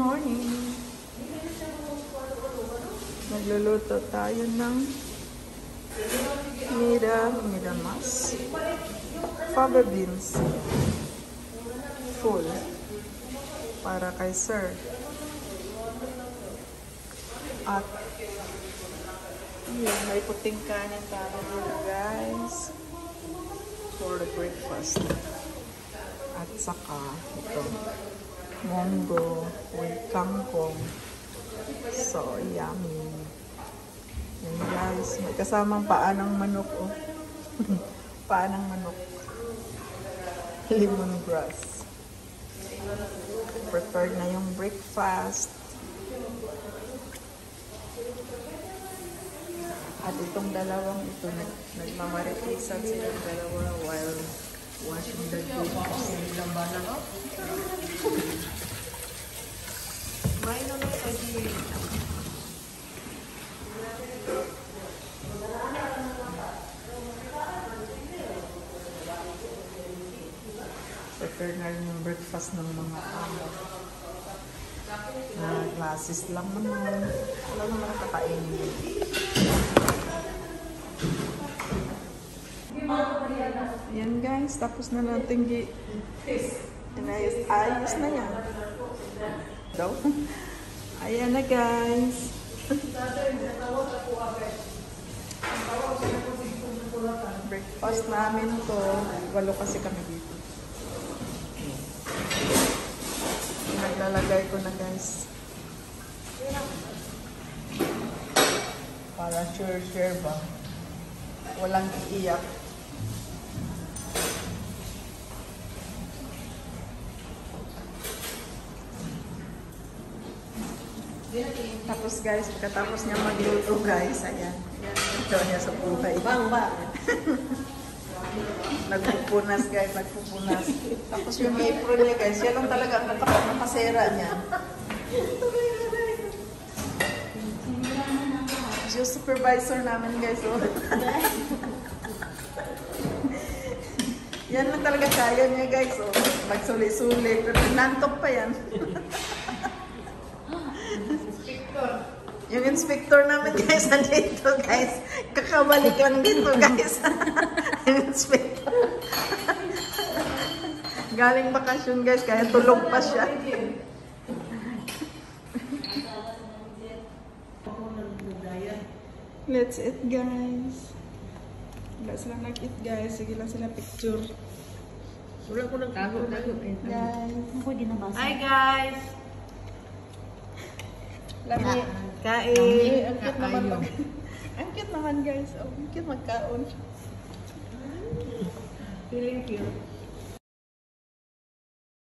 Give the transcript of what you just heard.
morning! Nagluluto tayo ng mas fava beans full para kay sir. At yun, may puting kanin para dito guys for the breakfast. At saka ito munggo with kangkong. So yummy. Yan guys, may kasamang paa ng manok oh. Paa ng manok. Lemongrass. Prepared na yung breakfast. At itong dalawang ito, nagmamaritisan silang dalawa while washing the dishes. May naman sa diyo. Prepare na rin yung breakfast ng mga amo. Glasses lang naman. Wala naman kakainin. Yan guys, tapos na natin ayos na yan. Daw. Ayan na guys. Breakfast namin to. 8 kasi kami dito. Naglalagay ko na guys. Para sure ba? Walang iiyak. Tapos guys, pagkatapos niya magluto guys, ayan. Ito niya sa buhay. Bang! Nagpupunas guys, nagpupunas. Tapos yung apron niya guys, yan lang talaga ang nakasera niya. Yung supervisor namin guys, oh. Yan lang talaga kaya niya guys, oh. Magsuli-suli, pero nantok pa yan. Yung inspector namin guys, nandito guys. Kakabalik lang dito guys. Yung inspector. Galing bakasyon guys, kaya tulog pa siya. Let's eat guys. Wala sila nag-eat guys. Sige lang sila picture. Wala ko nang tago. Guys. Hi guys! Lami. Kain. Ang cute naman. Ang cute naman guys. Oh, ang cute magkaon. Feeling cute.